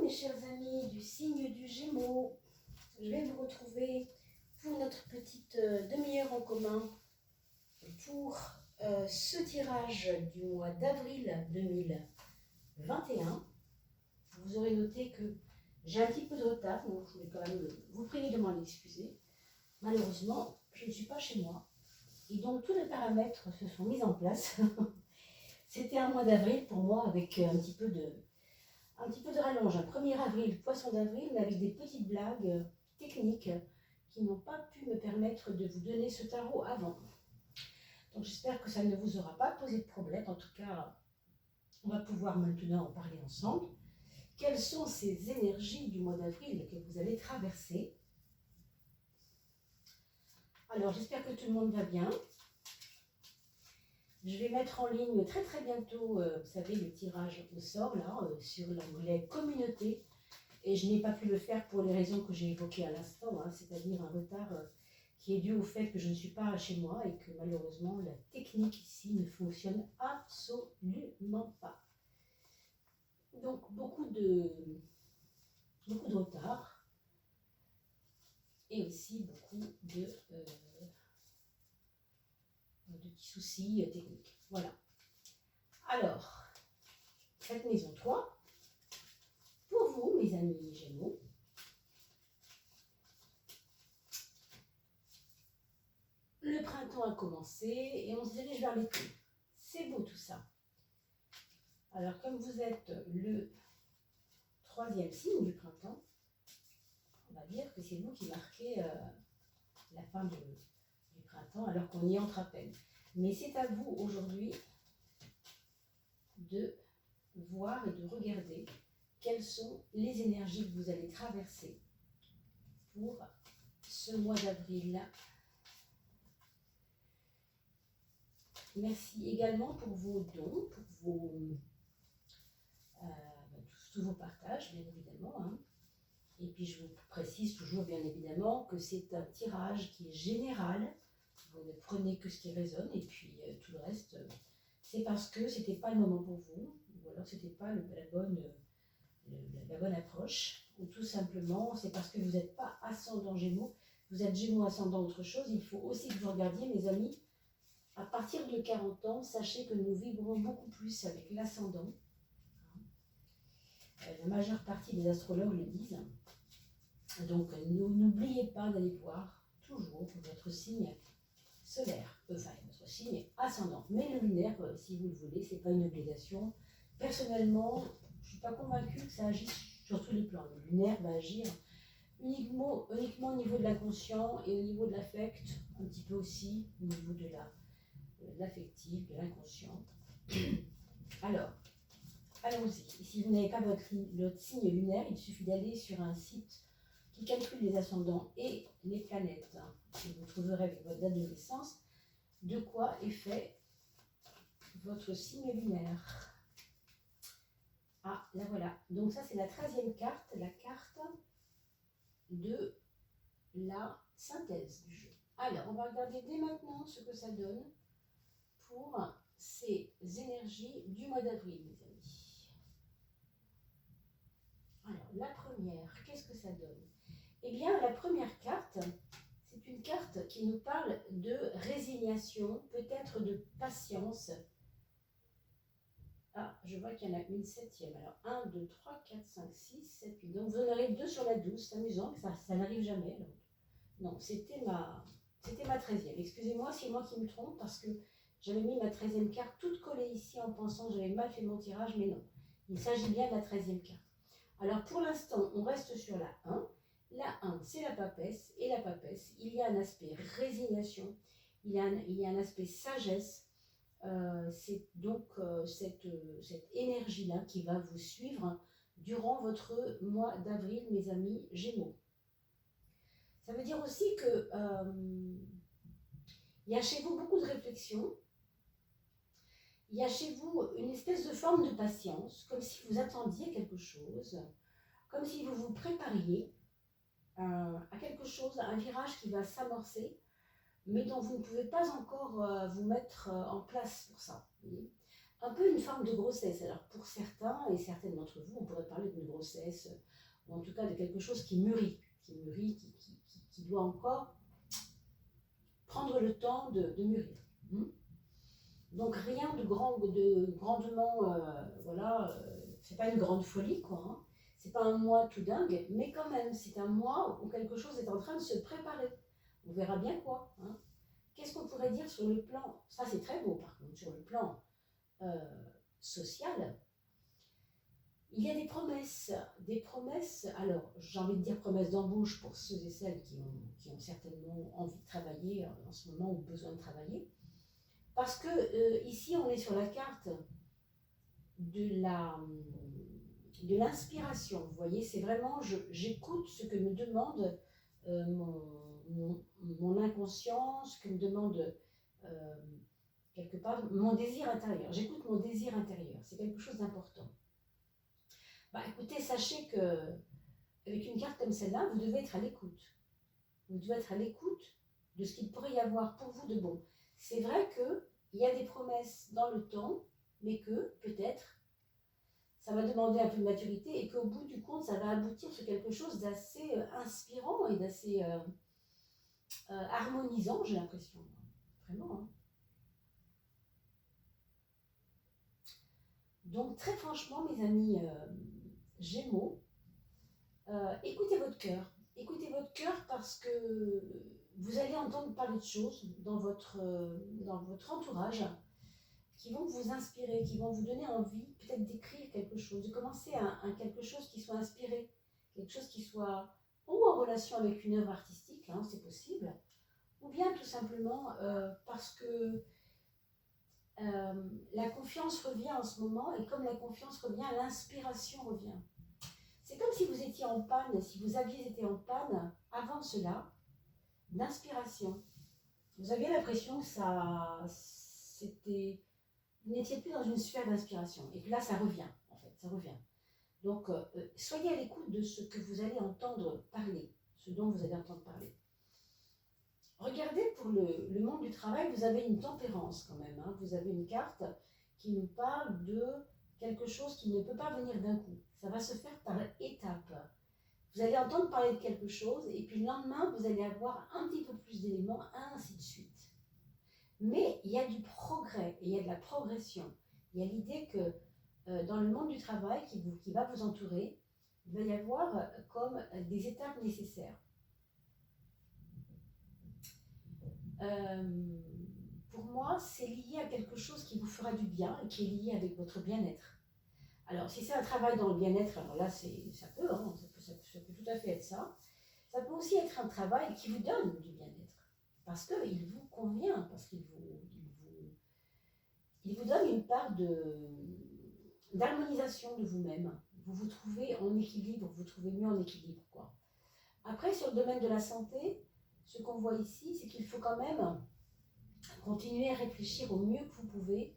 mes chers amis du signe du Gémeaux. Je vais vous retrouver pour notre petite demi-heure en commun pour ce tirage du mois d'avril 2021. Vous aurez noté que j'ai un petit peu de retard, donc je voulais quand même vous prier de m'en excuser. Malheureusement, je ne suis pas chez moi et donc tous les paramètres se sont mis en place. C'était un mois d'avril pour moi avec un petit peu de rallonge. Un 1er avril, poisson d'avril, mais avec des petites blagues techniques qui n'ont pas pu me permettre de vous donner ce tarot avant. Donc j'espère que ça ne vous aura pas posé de problème. En tout cas, on va pouvoir maintenant en parler ensemble. Quelles sont ces énergies du mois d'avril que vous allez traverser? Alors j'espère que tout le monde va bien. Je vais mettre en ligne très bientôt, vous savez, le tirage au sort, là, sur l'onglet communauté. Et je n'ai pas pu le faire pour les raisons que j'ai évoquées à l'instant, hein, c'est-à-dire un retard qui est dû au fait que je ne suis pas chez moi et que malheureusement la technique ici ne fonctionne absolument pas. Donc beaucoup de retard et aussi beaucoup de petits soucis techniques. Voilà. Alors, cette maison 3, pour vous, mes amis Gémeaux, le printemps a commencé et on se dirige vers l'été. C'est beau tout ça. Alors, comme vous êtes le 3e signe du printemps, on va dire que c'est vous qui marquez la fin du printemps alors qu'on y entre à peine. Mais c'est à vous aujourd'hui de voir et de regarder quelles sont les énergies que vous allez traverser pour ce mois d'avril. Merci également pour vos dons, pour tous vos partages, bien évidemment. Hein. Et puis je vous précise toujours, bien évidemment, que c'est un tirage qui est général. Vous ne prenez que ce qui résonne et puis tout le reste, c'est parce que ce n'était pas le moment pour vous, ou alors ce n'était pas la bonne approche, ou tout simplement c'est parce que vous n'êtes pas ascendant Gémeaux, vous êtes Gémeaux ascendant autre chose. Il faut aussi que vous regardiez, mes amis, à partir de 40 ans, sachez que nous vibrons beaucoup plus avec l'ascendant. La majeure partie des astrologues le disent. Donc n'oubliez pas d'aller voir toujours votre signe solaire, enfin votre signe ascendant. Mais le lunaire, si vous le voulez, ce n'est pas une obligation. Personnellement, je ne suis pas convaincue que ça agisse sur tous les plans. Le lunaire va agir uniquement au niveau de l'inconscient et au niveau de l'affect, un petit peu aussi au niveau de l'affectif, de l'inconscient. Alors, allons-y. Si vous n'avez pas votre signe lunaire, il suffit d'aller sur un site qui calcule les ascendants et les planètes. Et vous trouverez avec votre date de naissance de quoi est fait votre signe lunaire. Ah, là voilà. Donc ça, c'est la 13e carte, la carte de la synthèse du jeu. Alors, on va regarder dès maintenant ce que ça donne pour ces énergies du mois d'avril, mes amis. Alors, la première, qu'est-ce que ça donne? Eh bien, la première carte, c'est une carte qui nous parle de résignation, peut-être de patience. Ah, je vois qu'il y en a une 7e. Alors, 1, 2, 3, 4, 5, 6, 7, 8. Donc, vous en aurez 2 sur la 12. C'est amusant, ça n'arrive jamais. Alors. Non, c'était ma 13e. Excusez-moi, c'est moi qui me trompe parce que j'avais mis ma 13e carte toute collée ici en pensant que j'avais mal fait mon tirage, mais non. Il s'agit bien de la 13e carte. Alors, pour l'instant, on reste sur la 1. La 1, c'est la papesse. Et la papesse, il y a un aspect résignation, il y a un aspect sagesse. C'est donc cette énergie-là qui va vous suivre durant votre mois d'avril, mes amis Gémeaux. Ça veut dire aussi que il y a chez vous beaucoup de réflexion. Il y a chez vous une espèce de forme de patience, comme si vous attendiez quelque chose, comme si vous vous prépariez à quelque chose, à un virage qui va s'amorcer, mais dont vous ne pouvez pas encore vous mettre en place pour ça. Voyez. un peu une forme de grossesse. Alors pour certains et certaines d'entre vous, on pourrait parler d'une grossesse, ou en tout cas de quelque chose qui mûrit, qui doit encore prendre le temps de mûrir. Donc rien de grandement, voilà, c'est pas une grande folie, quoi. Hein. C'est pas un mois tout dingue, mais quand même, c'est un mois où quelque chose est en train de se préparer. On verra bien quoi. Hein. Qu'est-ce qu'on pourrait dire sur le plan, ça c'est très beau par contre, sur le plan social, il y a des promesses, alors j'ai envie de dire promesses d'embauche pour ceux et celles qui ont certainement envie de travailler en ce moment ou besoin de travailler. Parce que ici, on est sur la carte de l'inspiration. Vous voyez, c'est vraiment, j'écoute ce que me demande mon inconscient, ce que me demande quelque part mon désir intérieur. J'écoute mon désir intérieur. C'est quelque chose d'important. Bah, écoutez, sachez que avec une carte comme celle-là, vous devez être à l'écoute. Vous devez être à l'écoute de ce qu'il pourrait y avoir pour vous de bon. C'est vrai qu'il y a des promesses dans le temps, mais que peut-être ça va demander un peu de maturité et qu'au bout du compte, ça va aboutir sur quelque chose d'assez inspirant et d'assez harmonisant, j'ai l'impression. Vraiment. Hein. Donc très franchement, mes amis Gémeaux, écoutez votre cœur. Écoutez votre cœur parce que vous allez entendre parler de choses dans votre entourage qui vont vous inspirer, qui vont vous donner envie peut-être d'écrire quelque chose, de commencer quelque chose qui soit inspiré, quelque chose qui soit ou en relation avec une œuvre artistique, hein, c'est possible, ou bien tout simplement parce que la confiance revient en ce moment, et comme la confiance revient, l'inspiration revient. C'est comme si vous étiez en panne, si vous aviez été en panne avant cela, d'inspiration. Vous aviez l'impression que vous n'étiez plus dans une sphère d'inspiration, et que là, ça revient, en fait, ça revient. Donc, soyez à l'écoute de ce que vous allez entendre parler, ce dont vous allez entendre parler. Regardez pour le monde du travail, vous avez une tempérance quand même. Hein. Vous avez une carte qui nous parle de quelque chose qui ne peut pas venir d'un coup. Ça va se faire par étapes. Vous allez entendre parler de quelque chose et puis le lendemain, vous allez avoir un petit peu plus d'éléments, ainsi de suite. Mais il y a du progrès et il y a de la progression. Il y a l'idée que dans le monde du travail qui va vous entourer, il va y avoir comme des étapes nécessaires. Pour moi, c'est lié à quelque chose qui vous fera du bien et qui est lié avec votre bien-être. Alors, si c'est un travail dans le bien-être, alors là, ça peut tout à fait être ça. Ça peut aussi être un travail qui vous donne du bien-être, parce qu'il vous convient, parce qu'il vous donne une part d'harmonisation de vous-même. Vous vous trouvez en équilibre, vous vous trouvez mieux en équilibre, quoi. Après, sur le domaine de la santé, ce qu'on voit ici, c'est qu'il faut quand même continuer à réfléchir au mieux que vous pouvez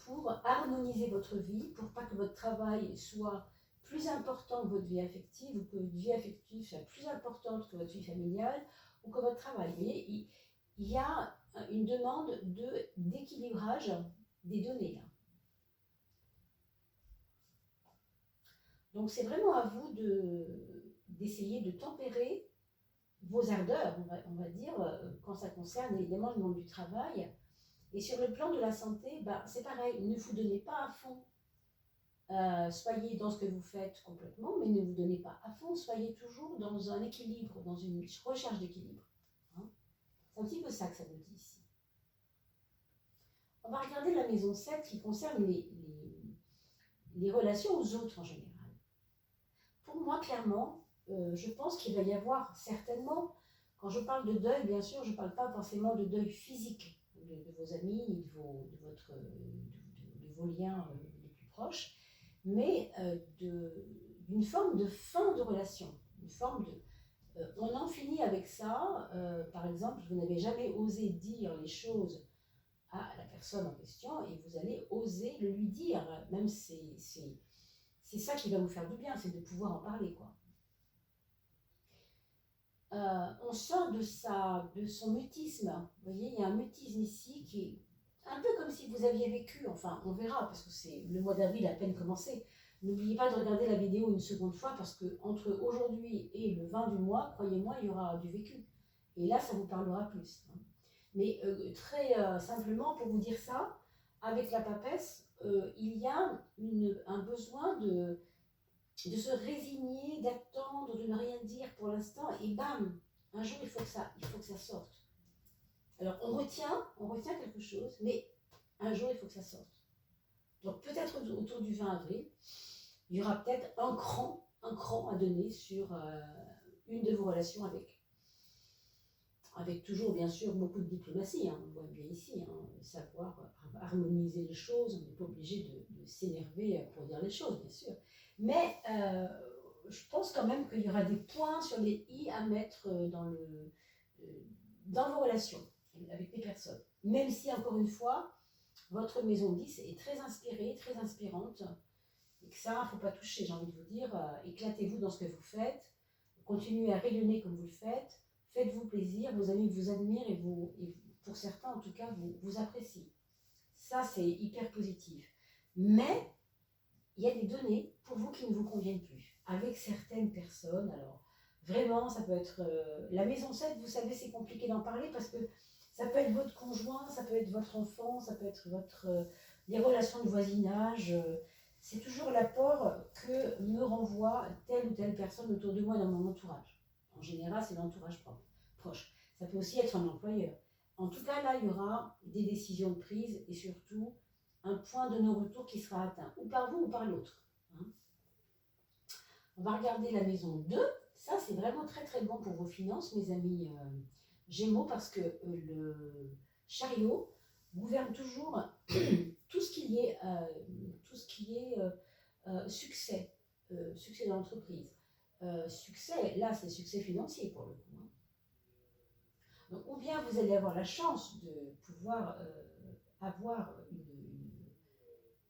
pour harmoniser votre vie, pour pas que votre travail soit plus important que votre vie affective, ou que votre vie affective soit plus importante que votre vie familiale, ou que votre travail. Vous voyez, il y a une demande d'équilibrage des données là. Donc c'est vraiment à vous d'essayer de tempérer vos ardeurs, on va dire, quand ça concerne évidemment le monde du travail. Et sur le plan de la santé, c'est pareil, ne vous donnez pas à fond. Soyez dans ce que vous faites complètement, mais ne vous donnez pas à fond, soyez toujours dans un équilibre, dans une recherche d'équilibre. Hein. C'est un petit peu ça que ça nous dit ici. On va regarder la maison 7 qui concerne les relations aux autres en général. Pour moi, clairement, je pense qu'il va y avoir certainement, quand je parle de deuil, bien sûr, je ne parle pas forcément de deuil physique de vos amis, ni de vos liens les plus proches, mais d'une forme de fin de relation, une forme de... on en finit avec ça, par exemple, vous n'avez jamais osé dire les choses à la personne en question et vous allez oser le lui dire, même c'est ça qui va vous faire du bien, c'est de pouvoir en parler, quoi. On sort de son mutisme. Vous voyez, il y a un mutisme ici un peu comme si vous aviez vécu, enfin on verra parce que c'est le mois d'avril à peine commencé. N'oubliez pas de regarder la vidéo une seconde fois parce que entre aujourd'hui et le 20 du mois, croyez-moi, il y aura du vécu. Et là, ça vous parlera plus. Hein. Mais très simplement, pour vous dire ça, avec la papesse, il y a un besoin de se résigner, d'attendre, de ne rien dire pour l'instant, et bam, un jour il faut que ça sorte. Alors on retient quelque chose, mais un jour il faut que ça sorte. Donc peut-être autour du 20 avril, il y aura peut-être un cran à donner sur une de vos relations avec toujours bien sûr beaucoup de diplomatie, hein, on voit bien ici, hein, savoir harmoniser les choses, on n'est pas obligé de s'énerver pour dire les choses bien sûr, mais je pense quand même qu'il y aura des points sur les i à mettre dans vos relations avec les personnes, même si encore une fois, votre maison 10 est très inspirée, très inspirante, et que ça, il ne faut pas toucher, j'ai envie de vous dire, éclatez-vous dans ce que vous faites, continuez à rayonner comme vous le faites, faites-vous plaisir, vos amis vous admirent et pour certains en tout cas, vous apprécient. Ça, c'est hyper positif. Mais il y a des données pour vous qui ne vous conviennent plus, avec certaines personnes. Alors, vraiment, ça peut être... la maison 7, vous savez, c'est compliqué d'en parler parce que ça peut être votre conjoint, ça peut être votre enfant, ça peut être les relations de voisinage. C'est toujours l'apport que me renvoie telle ou telle personne autour de moi dans mon entourage. En général, c'est l'entourage proche. Ça peut aussi être un employeur. En tout cas, là, il y aura des décisions prises et surtout un point de non-retour qui sera atteint, ou par vous ou par l'autre. Hein. On va regarder la maison 2. Ça, c'est vraiment très très bon pour vos finances, mes amis Gémeaux, parce que le chariot gouverne toujours tout ce qui est, succès, succès dans l'entreprise. Succès, là, c'est succès financier pour le coup. Hein. Donc, ou bien vous allez avoir la chance de pouvoir avoir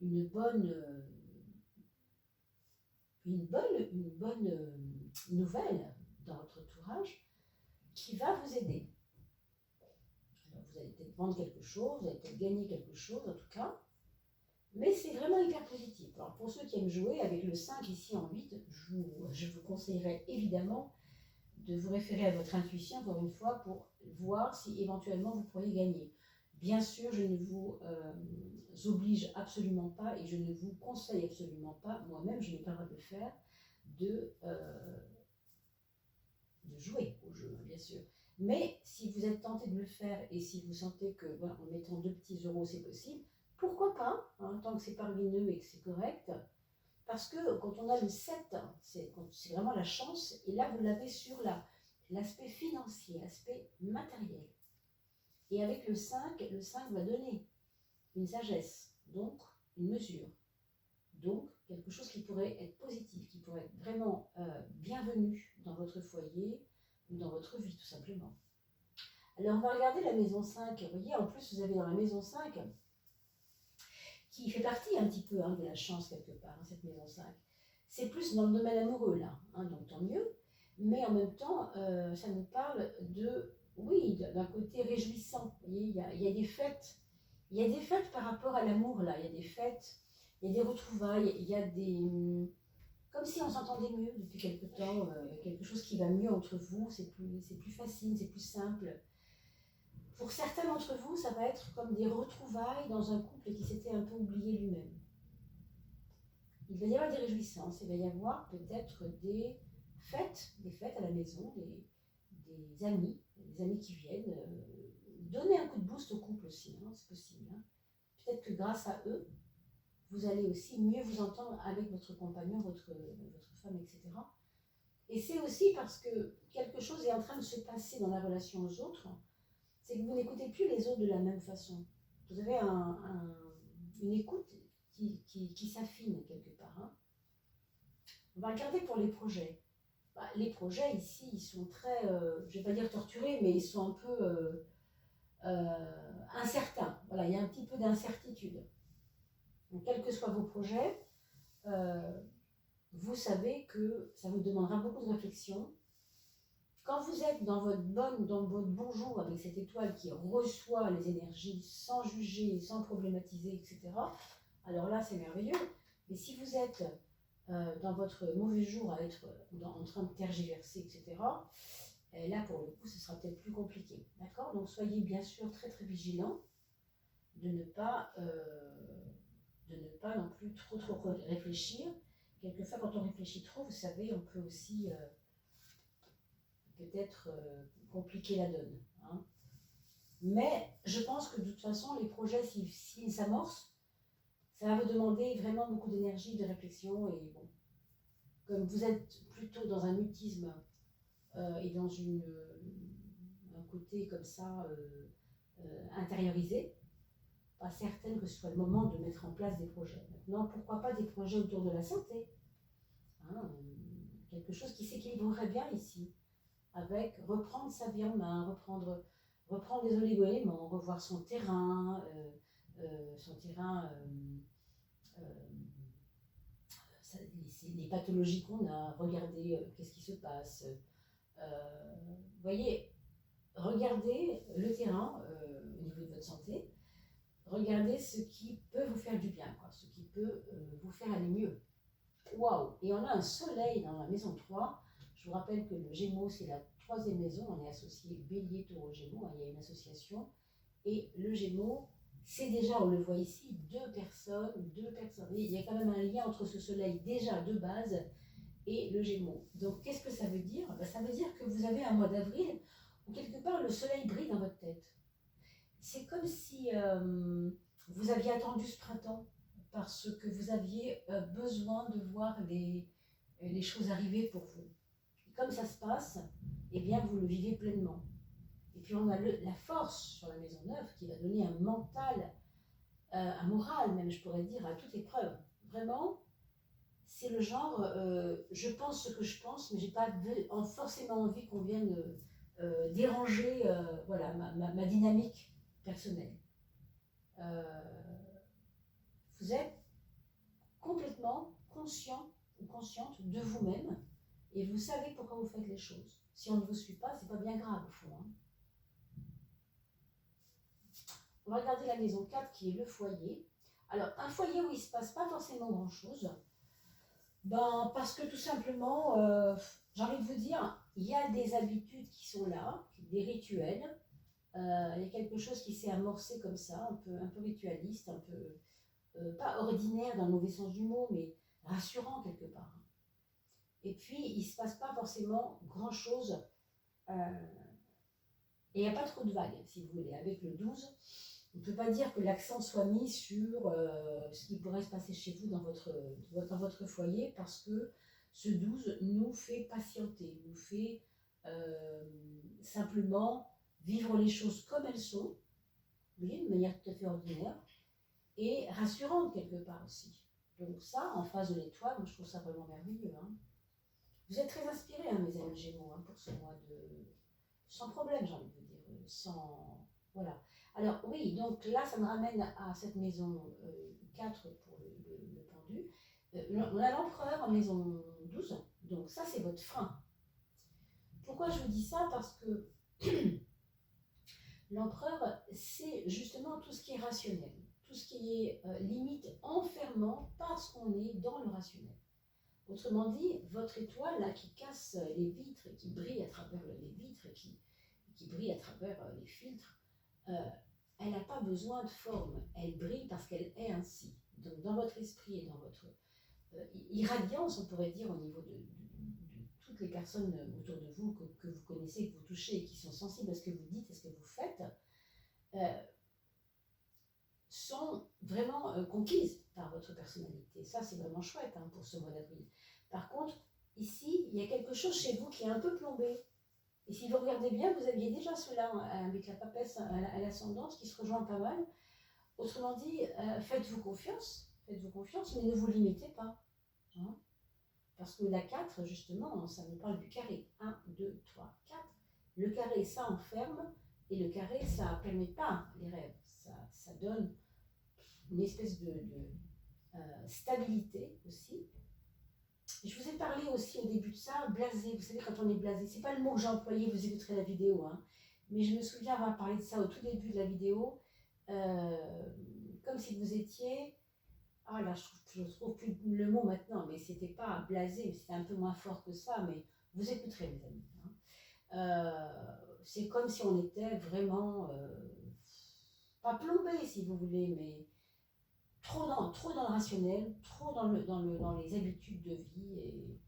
une bonne nouvelle dans votre entourage qui va vous aider. Alors, vous allez peut-être vendre quelque chose, vous allez peut-être gagner quelque chose en tout cas, mais c'est vraiment hyper positif. Alors pour ceux qui aiment jouer, avec le 5 ici en 8, je vous conseillerais évidemment de vous référer à votre intuition encore une fois pour voir si éventuellement vous pourriez gagner. Bien sûr, je ne vous oblige absolument pas et je ne vous conseille absolument pas, moi-même je n'ai pas le droit de le faire, de jouer au jeu, bien sûr. Mais si vous êtes tenté de le faire et si vous sentez que voilà, en mettant 2 petits euros c'est possible, pourquoi pas, hein, tant que c'est pas ruineux et que c'est correct. Parce que quand on a le 7, c'est vraiment la chance, et là vous l'avez sur l'aspect financier, l'aspect matériel. Et avec le 5 va donner une sagesse, donc une mesure, donc quelque chose qui pourrait être positif, qui pourrait être vraiment bienvenu dans votre foyer ou dans votre vie tout simplement. Alors on va regarder la maison 5, vous voyez en plus vous avez dans la maison 5 qui fait partie un petit peu de la chance quelque part, hein, cette maison 5. C'est plus dans le domaine amoureux là, hein, donc tant mieux, mais en même temps ça nous parle d'un côté réjouissant, vous voyez, il y a des fêtes. Il y a des fêtes par rapport à l'amour, là. Il y a des fêtes, il y a des retrouvailles, il y a des... Comme si on s'entendait mieux depuis quelque temps, quelque chose qui va mieux entre vous, c'est plus facile, c'est plus simple. Pour certains d'entre vous, ça va être comme des retrouvailles dans un couple qui s'était un peu oublié lui-même. Il va y avoir des réjouissances, il va y avoir peut-être des fêtes à la maison, des amis qui viennent donner un coup de boost au couple aussi, hein, c'est possible. Hein. Peut-être que grâce à eux, vous allez aussi mieux vous entendre avec votre compagnon, votre femme, etc. Et c'est aussi parce que quelque chose est en train de se passer dans la relation aux autres, c'est que vous n'écoutez plus les autres de la même façon. Vous avez une écoute qui s'affine quelque part. Hein. On va regarder pour les projets. Les projets ici, ils sont très, je ne vais pas dire torturés, mais ils sont un peu incertains. Voilà, il y a un petit peu d'incertitude. Donc, quels que soient vos projets, vous savez que ça vous demandera beaucoup de réflexion Quand vous êtes dans dans votre bon jour avec cette étoile qui reçoit les énergies sans juger, sans problématiser, etc., alors là, c'est merveilleux. Mais si vous êtes dans votre mauvais jour à être en train de tergiverser, etc., là, pour le coup, ce sera peut-être plus compliqué. D'accord? Donc, soyez bien sûr très, très vigilants de ne pas non plus trop réfléchir. Quelquefois, quand on réfléchit trop, vous savez, on peut aussi peut-être compliquer la donne. Hein. Mais je pense que de toute façon, les projets, s'ils s'amorcent, ça va vous demander vraiment beaucoup d'énergie, de réflexion. Et bon, comme vous êtes plutôt dans un mutisme et dans un côté comme ça intériorisé, pas certaine que ce soit le moment de mettre en place des projets. Maintenant, pourquoi pas des projets autour de la santé, hein, quelque chose qui s'équilibrerait bien ici, avec reprendre sa vie en main, reprendre les oligo-éléments, revoir son terrain, les pathologies qu'on a, regarder qu'est-ce qui se passe. Vous voyez, regardez le terrain au niveau de votre santé, regardez ce qui peut vous faire du bien, quoi, ce qui peut vous faire aller mieux. Waouh! Et on a un soleil dans la maison 3. Je vous rappelle que le Gémeaux, c'est la 3e maison. On est associé Bélier, Taureau, Gémeaux. Hein, il y a une association. Et le Gémeaux, c'est déjà, on le voit ici, deux personnes. Il y a quand même un lien entre ce soleil déjà de base et le Gémeaux. Donc, qu'est-ce que ça veut dire? Ça veut dire que vous avez un mois d'avril où quelque part le soleil brille dans votre tête. C'est comme si vous aviez attendu ce printemps parce que vous aviez besoin de voir les choses arriver pour vous. Et comme ça se passe, eh bien vous le vivez pleinement. Et puis on a la force sur la maison 9 qui va donner un mental, un moral même, je pourrais dire, à toute épreuve. Vraiment, c'est le genre, je pense ce que je pense, mais j'ai pas forcément envie qu'on vienne déranger voilà, ma dynamique personnelle. Vous êtes complètement conscient ou consciente de vous-même et vous savez pourquoi vous faites les choses. Si on ne vous suit pas, c'est pas bien grave au fond. Hein. On va regarder la maison 4 qui est le foyer. Alors, un foyer où il ne se passe pas forcément grand-chose, parce que tout simplement, j'ai envie de vous dire, il y a des habitudes qui sont là, des rituels. Il y a quelque chose qui s'est amorcé comme ça, un peu ritualiste, un peu, pas ordinaire dans le mauvais sens du mot, mais rassurant quelque part. Et puis, il ne se passe pas forcément grand-chose, et il n'y a pas trop de vagues, si vous voulez. Avec le 12, on ne peut pas dire que l'accent soit mis sur ce qui pourrait se passer chez vous dans votre foyer, parce que ce 12 nous fait patienter, nous fait simplement vivre les choses comme elles sont, vous voyez, de manière tout à fait ordinaire, et rassurante quelque part aussi. Donc ça, en face de l'étoile, moi je trouve ça vraiment merveilleux. Hein. Vous êtes très inspirés, hein, mes amis Gémeaux, hein, pour ce mois de... Sans problème, j'ai envie de vous dire, sans... Voilà. Alors oui, donc là, ça me ramène à cette maison 4 pour le pendu. On a l'empereur en maison 12, donc ça c'est votre frein. Pourquoi je vous dis ça? Parce que l'empereur, c'est justement tout ce qui est rationnel, tout ce qui est limite enfermant parce qu'on est dans le rationnel. Autrement dit, votre étoile là qui casse les vitres et qui brille à travers les vitres et qui brille à travers les filtres, elle n'a pas besoin de forme, elle brille parce qu'elle est ainsi. Donc dans votre esprit et dans votre irradiance, on pourrait dire, au niveau de toutes les personnes autour de vous que vous connaissez, que vous touchez et qui sont sensibles à ce que vous dites et ce que vous faites, sont vraiment conquises par votre personnalité. Ça, c'est vraiment chouette hein, pour ce mois d'avril. Par contre, ici, il y a quelque chose chez vous qui est un peu plombé. Et si vous regardez bien, vous aviez déjà cela avec la papesse à l'ascendance qui se rejoint pas mal. Autrement dit, faites-vous confiance, mais ne vous limitez pas. Hein. Parce que la 4, justement, ça nous parle du carré. 1, 2, 3, 4. Le carré, ça enferme, et le carré, ça ne permet pas les rêves. Ça donne une espèce de stabilité aussi. Je vous ai parlé aussi au début de ça, blasé. Vous savez, quand on est blasé, c'est pas le mot que j'ai employé, vous écouterez la vidéo, hein, mais je me souviens avoir parlé de ça au tout début de la vidéo, euh, comme si vous étiez. Ah là, je trouve plus le mot maintenant, mais c'était pas blasé, c'était un peu moins fort que ça, mais vous écouterez, les amis. Hein. C'est comme si on était vraiment, pas plombé si vous voulez, mais trop dans le rationnel, trop dans les habitudes de vie. Et...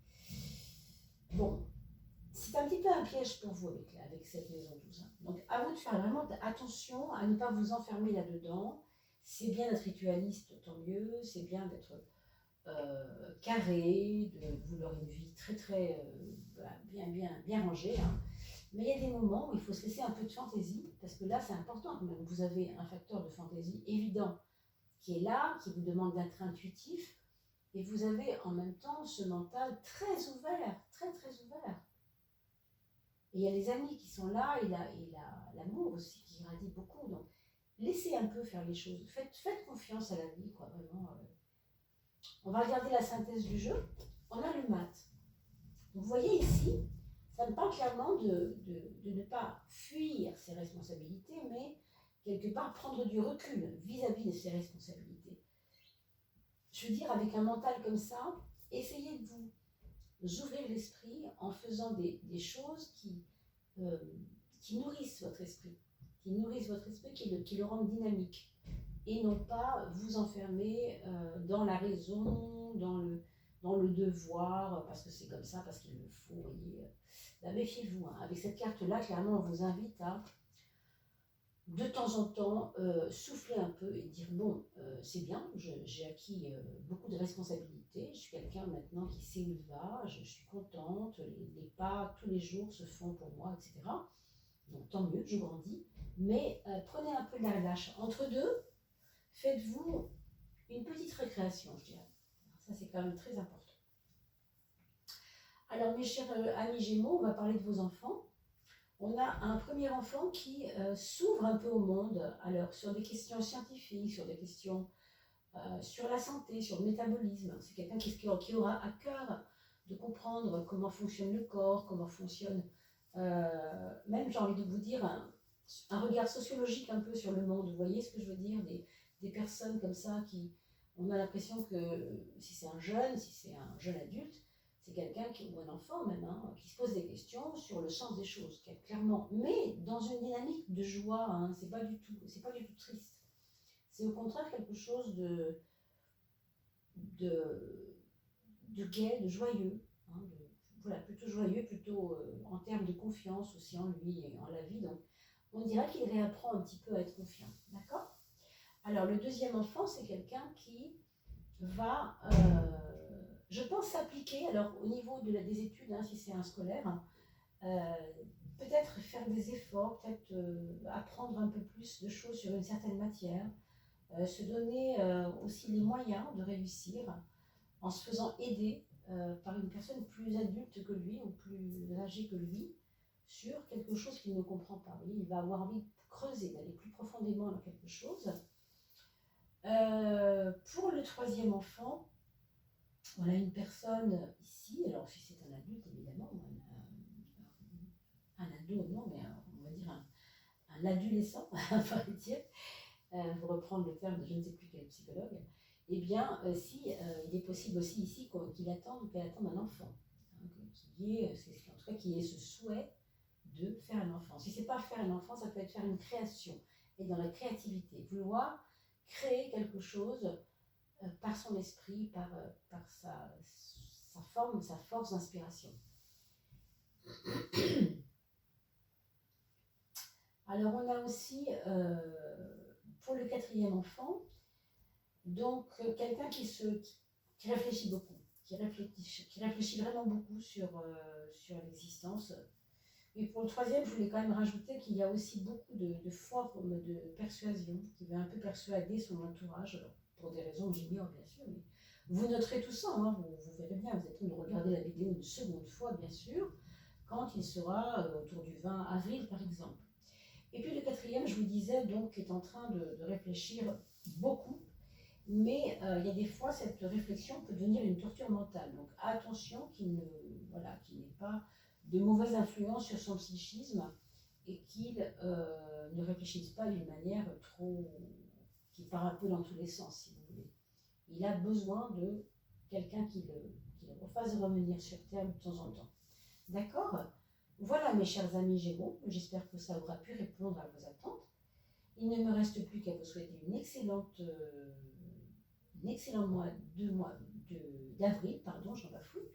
Bon, c'est un petit peu un piège pour vous avec cette maison 12. Hein. Donc à vous de faire vraiment attention à ne pas vous enfermer là-dedans. C'est bien d'être ritualiste, tant mieux, c'est bien d'être carré, de vouloir une vie très bien rangée. Hein. Mais il y a des moments où il faut se laisser un peu de fantaisie, parce que là c'est important quand même. Vous avez un facteur de fantaisie évident qui est là, qui vous demande d'être intuitif, et vous avez en même temps ce mental très ouvert, très ouvert. Et il y a les amis qui sont là, et l'amour aussi qui irradie beaucoup. Donc laissez un peu faire les choses, faites confiance à la vie, quoi, vraiment. On va regarder la synthèse du jeu. On a le mat. Vous voyez ici, ça me parle clairement de ne pas fuir ses responsabilités, mais quelque part prendre du recul vis-à-vis de ses responsabilités. Je veux dire, avec un mental comme ça, essayez de vous ouvrir l'esprit en faisant des choses qui nourrissent votre esprit, qui le rendent dynamique, et non pas vous enfermer dans la raison, dans le devoir, parce que c'est comme ça, parce qu'il le faut. Voyez. Là, méfiez-vous. Hein. Avec cette carte-là, clairement, on vous invite à, de temps en temps, souffler un peu et dire, bon, c'est bien, j'ai acquis beaucoup de responsabilités, je suis quelqu'un maintenant qui sait où il va, je suis contente, les pas tous les jours se font pour moi, etc. Donc tant mieux, je grandis, mais prenez un peu de la relâche. Entre deux, faites-vous une petite récréation, je dirais. Ça, c'est quand même très important. Alors, mes chers amis Gémeaux, on va parler de vos enfants. On a un premier enfant qui s'ouvre un peu au monde, alors sur des questions scientifiques, sur des questions sur la santé, sur le métabolisme. C'est quelqu'un qui aura à cœur de comprendre comment fonctionne le corps, comment fonctionne, même j'ai envie de vous dire, un regard sociologique un peu sur le monde. Vous voyez ce que je veux dire, des personnes comme ça qui, on a l'impression que si c'est un jeune adulte, c'est quelqu'un ou un enfant même, hein, qui se pose des questions sur le sens des choses, clairement, mais dans une dynamique de joie. Hein, c'est pas du tout triste. C'est au contraire quelque chose de gai, de joyeux, hein, voilà, plutôt joyeux, plutôt en termes de confiance aussi en lui et en la vie. Donc, on dirait qu'il réapprend un petit peu à être confiant, d'accord ? Alors, le deuxième enfant, c'est quelqu'un qui va, je pense, s'appliquer, alors au niveau des études, hein, si c'est un scolaire, peut-être faire des efforts, peut-être apprendre un peu plus de choses sur une certaine matière, se donner aussi les moyens de réussir en se faisant aider par une personne plus adulte que lui ou plus âgée que lui sur quelque chose qu'il ne comprend pas. Il va avoir envie de creuser, d'aller plus profondément dans quelque chose. Pour le troisième enfant, on a une personne ici, alors si c'est un adulte évidemment, un ado, non, mais on va dire un adolescent, paraît-il, pour reprendre le terme de je ne sais plus quel psychologue, eh bien, il est possible aussi ici qu'il attende ou qu'elle attende un enfant, hein, en tout cas qui ait ce souhait de faire un enfant. Si ce n'est pas faire un enfant, ça peut être faire une création, et dans la créativité, vouloir créer quelque chose par son esprit, par sa forme, sa force d'inspiration. Alors on a aussi, pour le quatrième enfant, donc quelqu'un qui réfléchit beaucoup, qui réfléchit vraiment beaucoup sur l'existence. Et pour le troisième, je voulais quand même rajouter qu'il y a aussi beaucoup de formes de persuasion, qui veut un peu persuader son entourage, alors, pour des raisons que j'ignore bien sûr, mais vous noterez tout ça, hein, vous verrez bien, vous êtes en train de regarder la vidéo une seconde fois bien sûr, quand il sera autour du 20 avril par exemple. Et puis le quatrième, je vous disais, donc, est en train de réfléchir beaucoup Mais il y a des fois, cette réflexion peut devenir une torture mentale. Donc attention qu'il n'ait pas de mauvaise influence sur son psychisme et qu'il ne réfléchisse pas d'une manière qui part un peu dans tous les sens, si vous voulez. Il a besoin de quelqu'un qui le refasse revenir sur terre de temps en temps. D'accord? Voilà, mes chers amis Gémeaux, j'espère que ça aura pu répondre à vos attentes. Il ne me reste plus qu'à vous souhaiter une excellente mois d'avril, pardon, j'en bafouille.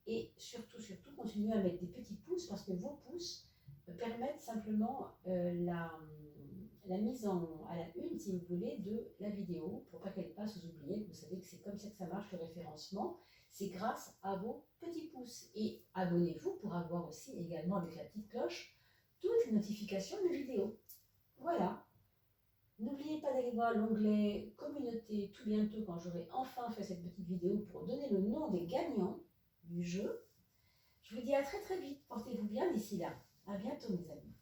Et surtout, continuez à mettre des petits pouces parce que vos pouces permettent simplement la mise à la une, si vous voulez, de la vidéo pour pas qu'elle passe aux oubliettes. Vous savez que c'est comme ça que ça marche le référencement. C'est grâce à vos petits pouces. Et abonnez-vous pour avoir aussi également avec la petite cloche toutes les notifications de vidéos. Voilà. N'oubliez pas d'aller voir l'onglet communauté tout bientôt quand j'aurai enfin fait cette petite vidéo pour donner le nom des gagnants du jeu. Je vous dis à très très vite. Portez-vous bien d'ici là. À bientôt mes amis.